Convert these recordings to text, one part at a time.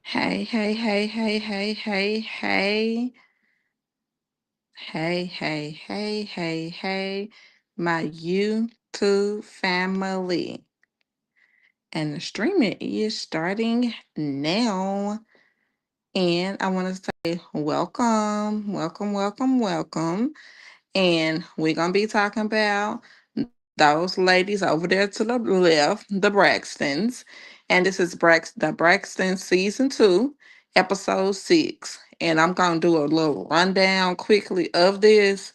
Hey, hey, hey, hey, hey, hey, hey, hey, my YouTube family. And the streaming is starting now. And I want to say welcome. And we're going to be talking about those ladies over there to the left, the Braxtons. And this is the Braxton season 2, episode 6. And I'm going to do a little rundown quickly of this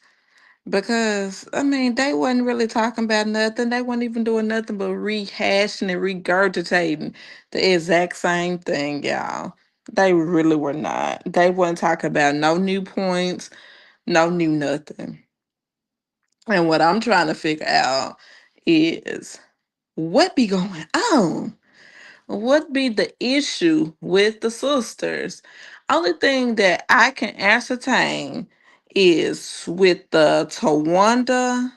because, I mean, they wasn't really talking about nothing. They weren't even doing nothing but rehashing and regurgitating the exact same thing, y'all. They really were not. They wasn't talking about no new points, no new nothing. And what I'm trying to figure out is what be going on? What be the issue with the sisters? Only thing that I can ascertain is with the Tawanda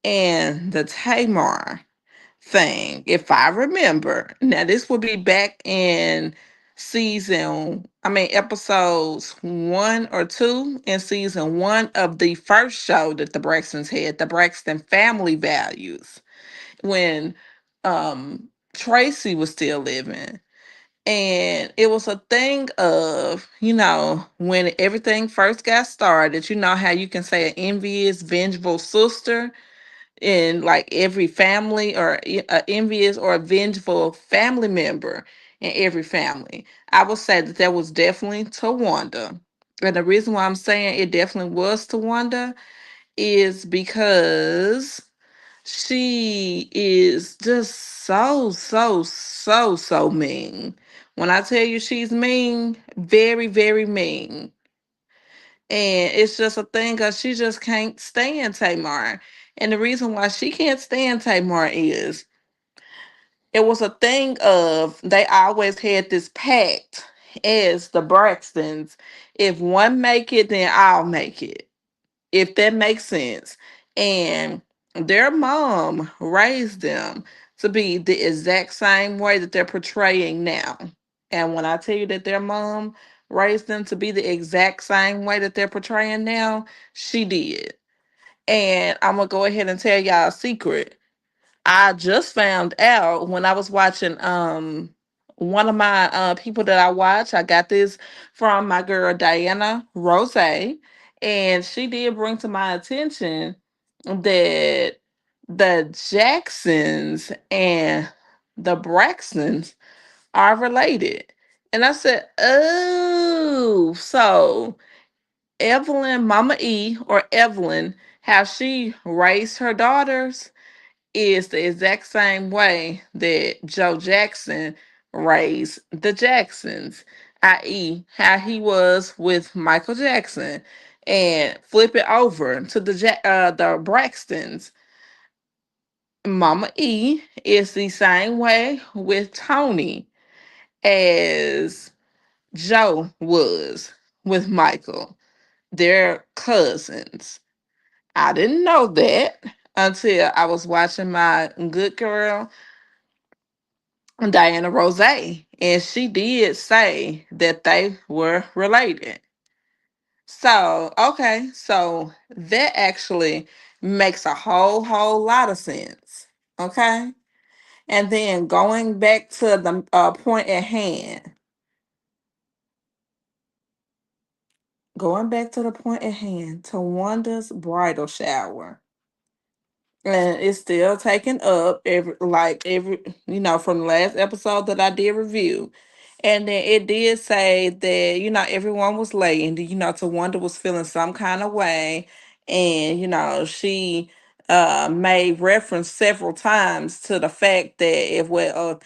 and the Tamar thing, if I remember. Now, this will be back in episodes 1 or 2 in season 1 of the first show that the Braxtons had, the Braxton Family Values, when Tracy was still living. And it was a thing of, when everything first got started, how you can say an envious, vengeful sister in like every family, or a envious or a vengeful family member in every family. I would say that that was definitely Tawanda. And the reason why I'm saying it definitely was Tawanda is because she is just so mean. When I tell you she's mean, very, very mean. And it's just a thing because she just can't stand Tamar. And the reason why she can't stand Tamar is it was a thing of they always had this pact as the Braxtons. If one make it, then I'll make it. If that makes sense. And their mom raised them to be the exact same way that they're portraying now. And when I tell you that their mom raised them to be the exact same way that they're portraying now, she did. And I'm going to go ahead and tell y'all a secret. I just found out when I was watching one of my people that I watch. I got this from my girl Diana Rose, and she did bring to my attention that the Jacksons and the Braxtons are related. And I said, "Oh, so Evelyn, Mama E, or Evelyn, how she raised her daughters is the exact same way that Joe Jackson raised the Jacksons, i.e., how he was with Michael Jackson, and flip it over to the Braxtons. Mama E is the same way with Tony as Joe was with Michael. They're cousins. I didn't know that until I was watching my good girl Diana Rose, and she did say that they were related. So, okay, so that actually makes a whole lot of sense. Okay, and then going back to the point at hand, to Wanda's bridal shower. And it's still taken up every from the last episode that I did review. And then it did say that everyone was late, and Tawanda was feeling some kind of way. And she made reference several times to the fact that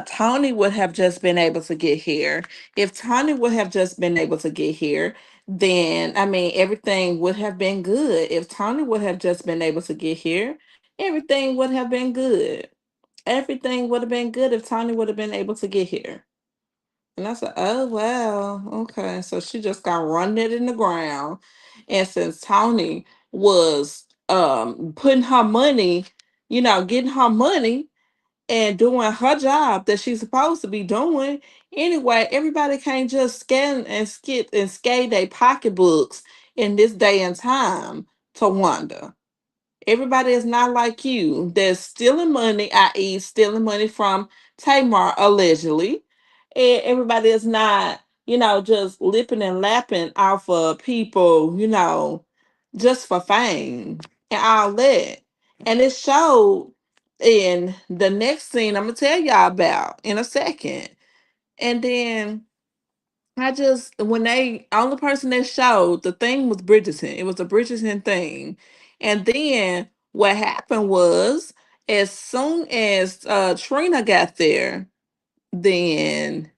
Tony would have just been able to get here. If Tony would have just been able to get here, then I mean everything would have been good. If Tony would have just been able to get here, everything would have been good. Everything would have been good if Tony would have been able to get here. And I said, oh wow, okay. So she just got run it in the ground. And since Tony was putting her money, getting her money, and doing her job that she's supposed to be doing. Anyway, everybody can't just scan and skip and skate their pocketbooks in this day and time to wonder. Everybody is not like you. They're stealing money, i.e., stealing money from Tamar, allegedly. And everybody is not, just lipping and lapping off of people, just for fame and all that. And it showed in the next scene I'm going to tell y'all about in a second. And then I just when they only person that showed the thing was Bridgerton. It was a Bridgerton thing. And then what happened was as soon as Trina got there, then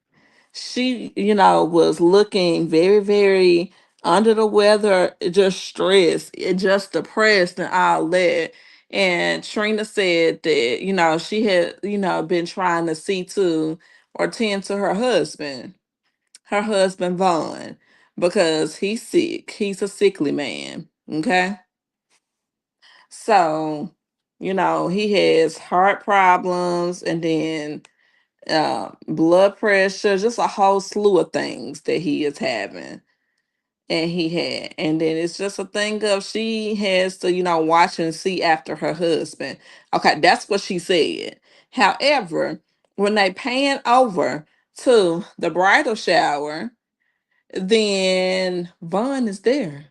she, was looking very, very under the weather, just stressed, just depressed and all that. And Trina said that, she had, been trying to see to or tend to her husband Vaughn, because he's sick. He's a sickly man. Okay. So, he has heart problems and then blood pressure, just a whole slew of things that he is having. And he had. And then it's just a thing of she has to, watch and see after her husband. Okay, that's what she said. However, when they pan over to the bridal shower, then Vaughn is there.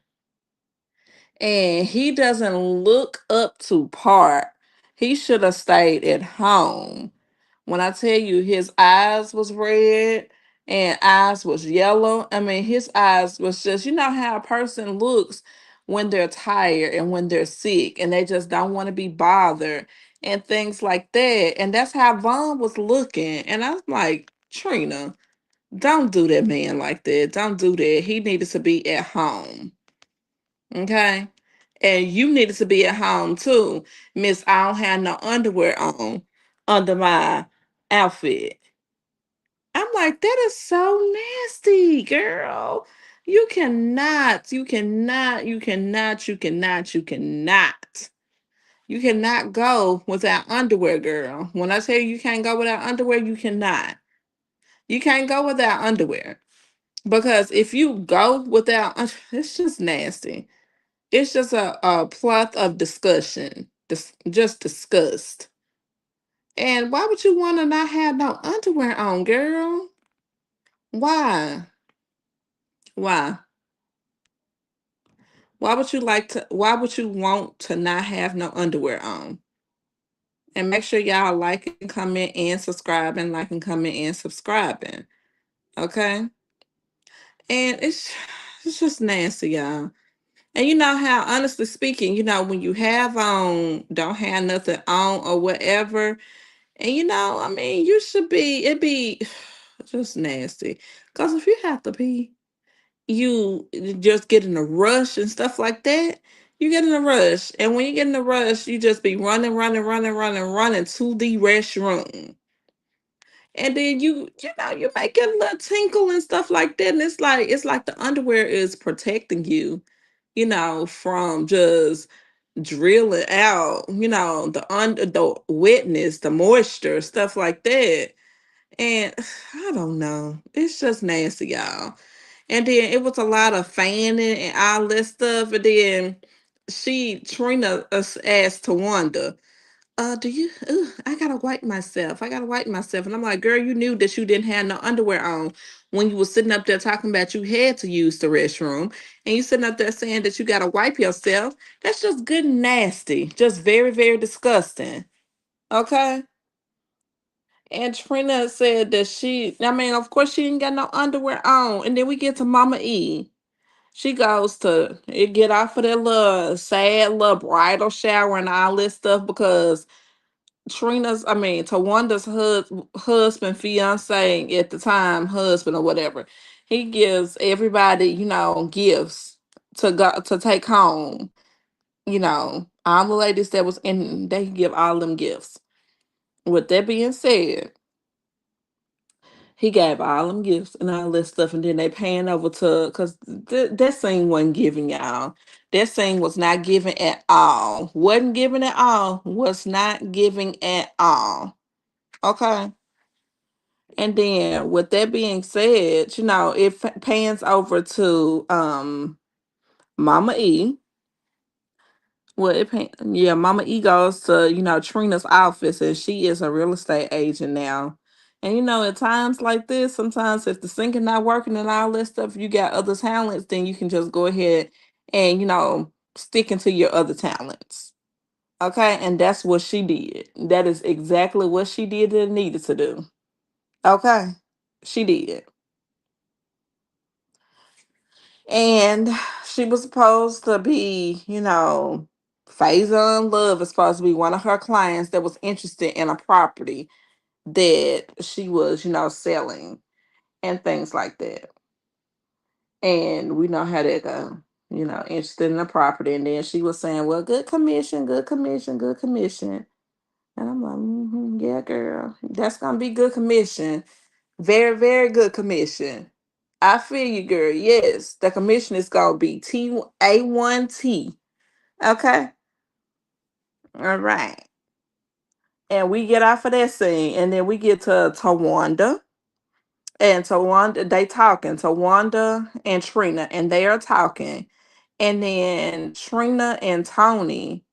And he doesn't look up to par. He should have stayed at home. When I tell you his eyes was red and eyes was yellow, I mean his eyes was just, how a person looks when they're tired and when they're sick and they just don't want to be bothered and things like that. And that's how Vaughn was looking. And I was like, Trina, don't do that man like that. Don't do that. He needed to be at home. Okay. And you needed to be at home too. Miss, I don't have no underwear on under my outfit. I'm like, that is so nasty, girl. You cannot go without underwear, girl. When I tell you you can't go without underwear, you cannot. You can't go without underwear. Because if you go without, it's just nasty. It's just a plot of discussion, just disgust. And why would you want to not have no underwear on, girl? Why? Why? Why would you like to? Why would you want to not have no underwear on? And make sure y'all like and comment and subscribing, like and comment and subscribing. Okay. And it's just nasty, y'all. And you know how, honestly speaking, when you have on, don't have nothing on or whatever, and I mean, you should be, it be just nasty. Because if you have to pee, you just get in a rush and stuff like that. You get in a rush. And when you get in a rush, you just be running, running, running, running, running to the restroom. And then you make a little tinkle and stuff like that. And it's like the underwear is protecting you, from just drilling out, the wetness, the moisture, stuff like that. And I don't know. It's just nasty, y'all. And then it was a lot of fanning and all that stuff. And then Trina asked Tawanda, do you, I gotta wipe myself. I gotta wipe myself. And I'm like, girl, you knew that you didn't have no underwear on when you were sitting up there talking about you had to use the restroom. And you sitting up there saying that you gotta wipe yourself. That's just good and nasty. Just very, very disgusting. Okay. And Trina said that I mean, of course, she ain't got no underwear on. And then we get to Mama E. She goes to get off of that little sad little bridal shower and all this stuff because Tawanda's husband, fiance at the time, husband or whatever, he gives everybody, gifts to go to take home. All the ladies that was in, they give all them gifts. With that being said, he gave all them gifts and all this stuff, and then they pan over to because that scene wasn't giving, y'all. That scene was not giving at all. Wasn't giving at all. Was not giving at all. Okay. And then with that being said, it pans over to Mama E. Well, yeah, Mama E goes to, Trina's office, and she is a real estate agent now. And at times like this, sometimes if the singing not working and all that stuff, you got other talents, then you can just go ahead and, stick into your other talents. Okay, and that's what she did. That is exactly what she did and needed to do. Okay, she did. And she was supposed to be, Faison Love is supposed to be one of her clients that was interested in a property that she was, selling and things like that. And we know how that go, interested in the property. And then she was saying, well, good commission, good commission, good commission. And I'm like, yeah, girl, that's going to be good commission. Very, very good commission. I feel you, girl. Yes, the commission is going to be A1T. Okay. All right. And we get off of that scene, and then we get to Tawanda. And Tawanda, they talking. Tawanda and Trina, and they are talking. And then Trina and Tony,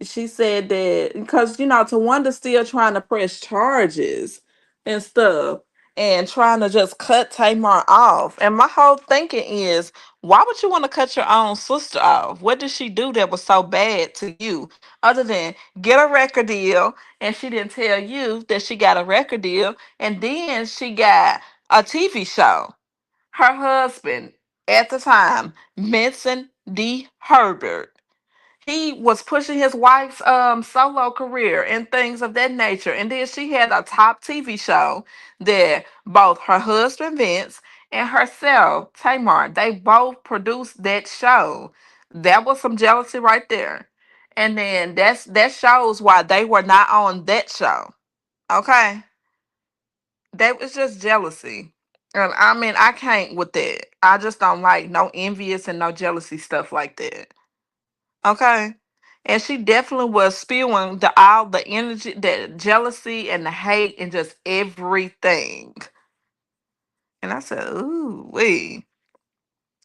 she said that because Tawanda's still trying to press charges and stuff and trying to just cut Tamar off. And my whole thinking is, why would you want to cut your own sister off? What did she do that was so bad to you? Other than get a record deal, and she didn't tell you that she got a record deal, and then she got a TV show. Her husband at the time, Vincent D. Herbert, he was pushing his wife's solo career and things of that nature. And then she had a top TV show that both her husband Vince and herself, Tamar, they both produced that show. That was some jealousy right there. And then that shows why they were not on that show. Okay? That was just jealousy. And I mean, I can't with that. I just don't like no envious and no jealousy stuff like that. Okay. And she definitely was spewing all the energy, the jealousy and the hate and just everything. And I said, ooh, wee.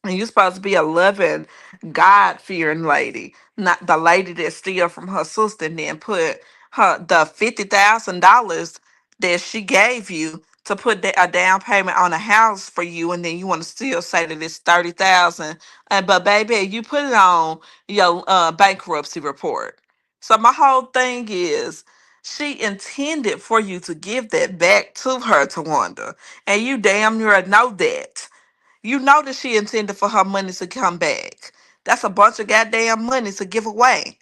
And you're supposed to be a loving, God fearing lady, not the lady that steal from her sister and then put the $50,000 that she gave you to put a down payment on a house for you, and then you want to still say that it's 30,000. But baby, you put it on your bankruptcy report. So my whole thing is, she intended for you to give that back to her, Tawanda, and you damn near know that. You know that she intended for her money to come back. That's a bunch of goddamn money to give away.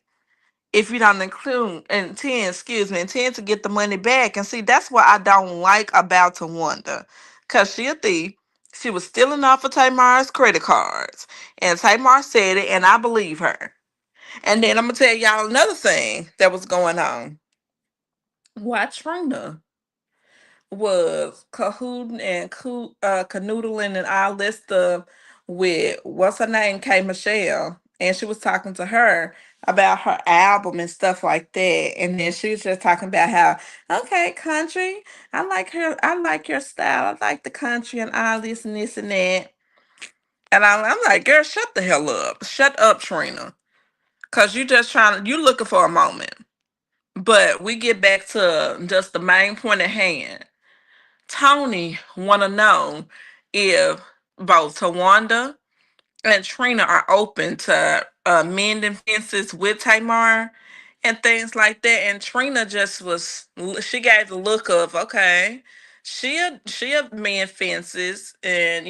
If you don't intend to get the money back. And see, that's what I don't like about Tawanda. Because she a thief. She was stealing off of Tamar's credit cards. And Tamar said it, and I believe her. And then I'm going to tell y'all another thing that was going on. Why Trina was cahooting and canoodling and all this stuff with what's her name, K Michelle, and she was talking to her about her album and stuff like that. And then she was just talking about how, okay, country, I like your style, I like the country and all this and this and that. And I'm like, girl, shut the hell up, shut up, Trina, cause you looking for a moment. But we get back to just the main point at hand. Tony want to know if both Tawanda and Trina are open to mending fences with Tamar and things like that. And Trina just she gave the look of, okay, she'll mend fences, and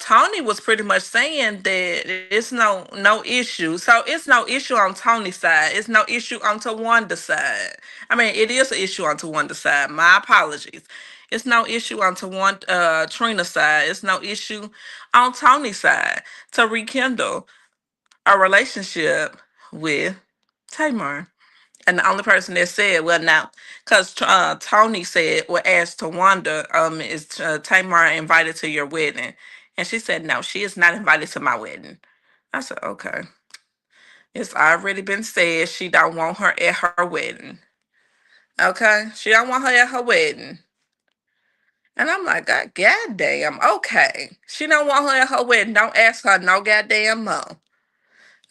Tony was pretty much saying that it's no issue. So it's no issue on Tony's side. It's no issue on Tawanda's side. I mean, it is an issue on Tawanda's side. My apologies. It's no issue on Trina's side. It's no issue on Tony's side to rekindle a relationship with Tamar. And the only person that said, well, now, because Tony said, well, asked Tawanda, is Tamar invited to your wedding? And she said, no, she is not invited to my wedding. I said, okay. It's already been said she don't want her at her wedding. Okay, she don't want her at her wedding. And I'm like, God, goddamn, okay. She don't want her at her wedding. Don't ask her no goddamn more.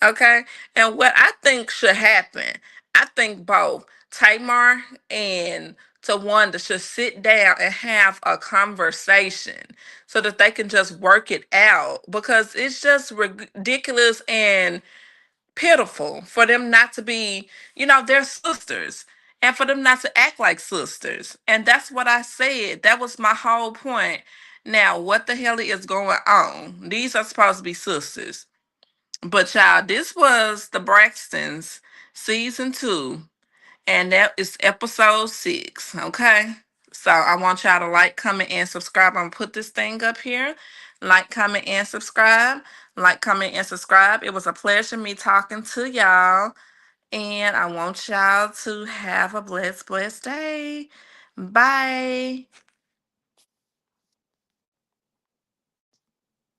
Okay? And what I think should happen, I think both Tamar and Tawanda should sit down and have a conversation so that they can just work it out, because it's just ridiculous and pitiful for them not to be, they're sisters, and for them not to act like sisters. And that's what I said. That was my whole point. Now, what the hell is going on? These are supposed to be sisters. But y'all, this was the Braxtons season 2, and that is episode 6. Okay. So I want y'all to like, comment, and subscribe. I'm gonna put this thing up here. Like, comment, and subscribe. Like, comment, and subscribe. It was a pleasure me talking to y'all. And I want y'all to have a blessed, blessed day. Bye.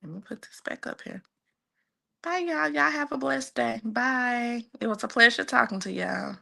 Let me put this back up here. Bye, y'all. Y'all have a blessed day. Bye. It was a pleasure talking to y'all.